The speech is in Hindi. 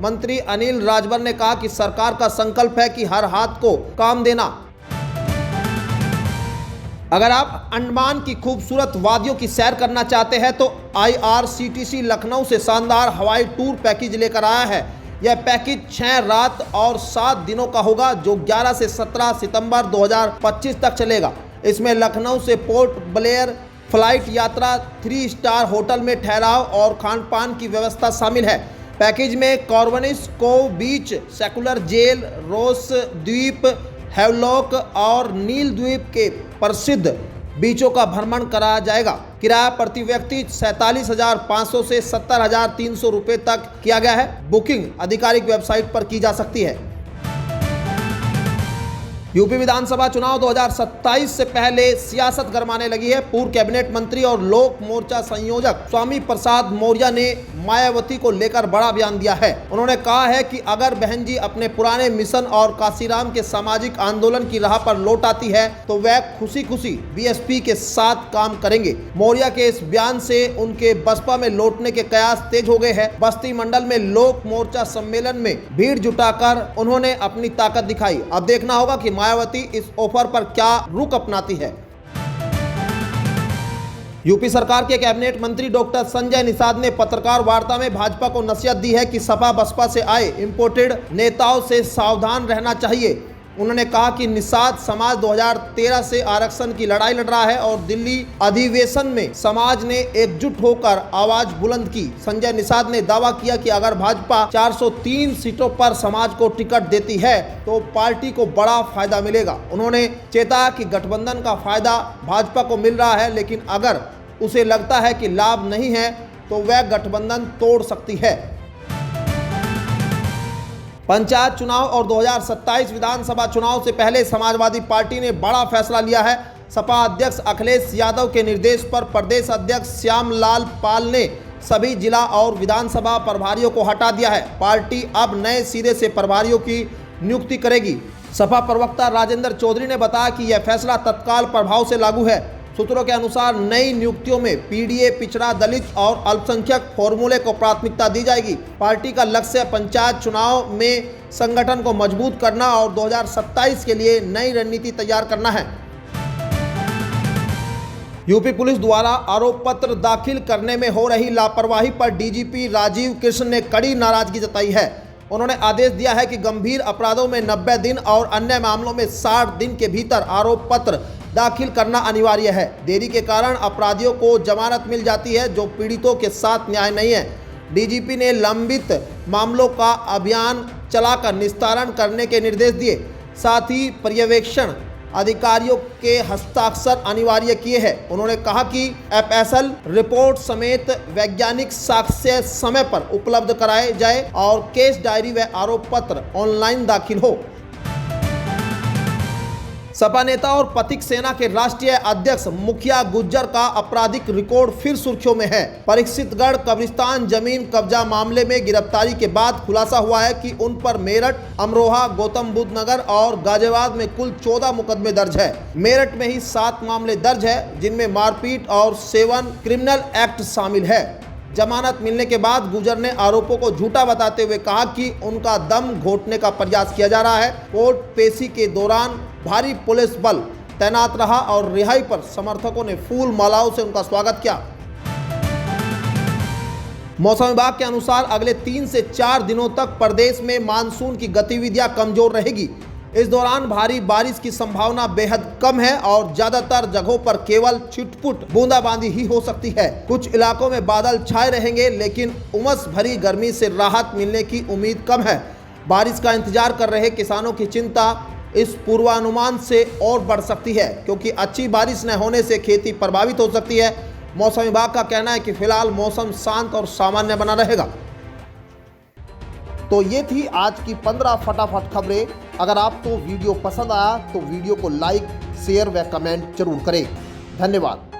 मंत्री अनिल राजभर ने कहा कि सरकार का संकल्प है कि हर हाथ को काम देना। अगर आप अंडमान की खूबसूरत वादियों की सैर करना चाहते हैं तो IRCTC लखनऊ से शानदार हवाई टूर पैकेज लेकर आया है। यह पैकेज 6 रात और 7 दिनों का होगा, जो 11 से 17 सितंबर 2025 तक चलेगा। इसमें लखनऊ से पोर्ट ब्लेयर फ्लाइट यात्रा, 3 स्टार होटल में ठहराव और खान पान की व्यवस्था शामिल है। पैकेज में कॉर्निश कोव बीच, सेकुलर जेल, रोस द्वीप, हेवलॉक और नील द्वीप के प्रसिद्ध बीचों का भ्रमण कराया जाएगा। किराया प्रति व्यक्ति 47,500 से 70,300 रुपये तक किया गया है। बुकिंग आधिकारिक वेबसाइट पर की जा सकती है। यूपी विधानसभा चुनाव 2027 से पहले सियासत गरमाने लगी है। पूर्व कैबिनेट मंत्री और लोक मोर्चा संयोजक स्वामी प्रसाद मौर्य ने मायावती को लेकर बड़ा बयान दिया है। उन्होंने कहा है कि अगर बहन जी अपने पुराने मिशन और काशीराम के सामाजिक आंदोलन की राह पर लौट आती है तो वह खुशी खुशी BSP के साथ काम करेंगे। मौर्य के इस बयान से उनके बसपा में लौटने के कयास तेज हो गए हैं। बस्ती मंडल में लोक मोर्चा सम्मेलन में भीड़ जुटाकर उन्होंने अपनी ताकत दिखाई। अब देखना होगा कि मायावती इस ऑफर पर क्या रुख अपनाती है। यूपी सरकार के कैबिनेट मंत्री डॉक्टर संजय निषाद ने पत्रकार वार्ता में भाजपा को नसीहत दी है कि सपा बसपा से आए इंपोर्टेड नेताओं से सावधान रहना चाहिए। उन्होंने कहा कि निषाद समाज 2013 से आरक्षण की लड़ाई लड़ रहा है और दिल्ली अधिवेशन में समाज ने एकजुट होकर आवाज बुलंद की। संजय निषाद ने दावा किया कि अगर भाजपा 403 सीटों पर समाज को टिकट देती है तो पार्टी को बड़ा फायदा मिलेगा। उन्होंने चेताया कि गठबंधन का फायदा भाजपा को मिल रहा है, लेकिन अगर उसे लगता है कि लाभ नहीं है तो वह गठबंधन तोड़ सकती है। पंचायत चुनाव और 2027 विधानसभा चुनाव से पहले समाजवादी पार्टी ने बड़ा फैसला लिया है। सपा अध्यक्ष अखिलेश यादव के निर्देश पर प्रदेश अध्यक्ष श्यामलाल पाल ने सभी जिला और विधानसभा प्रभारियों को हटा दिया है। पार्टी अब नए सिरे से प्रभारियों की नियुक्ति करेगी। सपा प्रवक्ता राजेंद्र चौधरी ने बताया कि यह फैसला तत्काल प्रभाव से लागू है। सूत्रों के अनुसार नई नियुक्तियों में PDA, पिछड़ा, दलित और अल्पसंख्यक फॉर्मूले को प्राथमिकता दी जाएगी। पार्टी का लक्ष्य पंचायत चुनाव में संगठन को मजबूत करना और 2027 के लिए नई रणनीति तैयार करना है। यूपी पुलिस द्वारा आरोप पत्र दाखिल करने में हो रही लापरवाही पर DGP राजीव कृष्ण ने कड़ी नाराजगी जताई है। उन्होंने आदेश दिया है कि गंभीर अपराधों में 90 दिन और अन्य मामलों में 60 दिन के भीतर आरोप पत्र दाखिल करना अनिवार्य है। देरी के कारण अपराधियों को जमानत मिल जाती है, जो पीड़ितों के साथ न्याय नहीं है। DGP ने लंबित मामलों का अभियान चलाकर निस्तारण करने के निर्देश दिए। साथ ही पर्यवेक्षण अधिकारियों के हस्ताक्षर अनिवार्य किए हैं। उन्होंने कहा कि FSL रिपोर्ट समेत वैज्ञानिक साक्ष्य समय पर उपलब्ध कराए जाए और केस डायरी व आरोप पत्र ऑनलाइन दाखिल हो। सपा नेता और पथिक सेना के राष्ट्रीय अध्यक्ष मुखिया गुज्जर का आपराधिक रिकॉर्ड फिर सुर्खियों में है। परीक्षितगढ़ कब्रिस्तान जमीन कब्जा मामले में गिरफ्तारी के बाद खुलासा हुआ है कि उन पर मेरठ, अमरोहा, गौतम बुद्ध नगर और गाजियाबाद में कुल 14 मुकदमे दर्ज है। मेरठ में ही 7 मामले दर्ज है, जिनमें मारपीट और सेवन क्रिमिनल एक्ट शामिल है। जमानत मिलने के बाद गुज्जर ने आरोपों को झूठा बताते हुए कहा कि उनका दम घोटने का प्रयास किया जा रहा है। कोर्ट पेशी के दौरान भारी पुलिस बल तैनात रहा और रिहाई पर समर्थकों ने फूल मालाओं से उनका स्वागत किया। मौसम विभाग के अनुसार अगले 3 से 4 दिनों तक प्रदेश में मानसून की गतिविधियां कमजोर रहेगी। इस दौरान भारी बारिश की संभावना बेहद कम है और ज्यादातर जगहों पर केवल छिटपुट बूंदाबांदी ही हो सकती है। कुछ इलाकों में बादल छाए रहेंगे, लेकिन उमस भरी गर्मी से राहत मिलने की उम्मीद कम है। बारिश का इंतजार कर रहे किसानों की चिंता इस पूर्वानुमान से और बढ़ सकती है, क्योंकि अच्छी बारिश न होने से खेती प्रभावित हो सकती है। मौसम विभाग का कहना है कि फिलहाल मौसम शांत और सामान्य बना रहेगा। तो ये थी आज की 15 फटाफट खबरें। अगर आपको वीडियो पसंद आया तो वीडियो को लाइक, शेयर व कमेंट जरूर करें। धन्यवाद।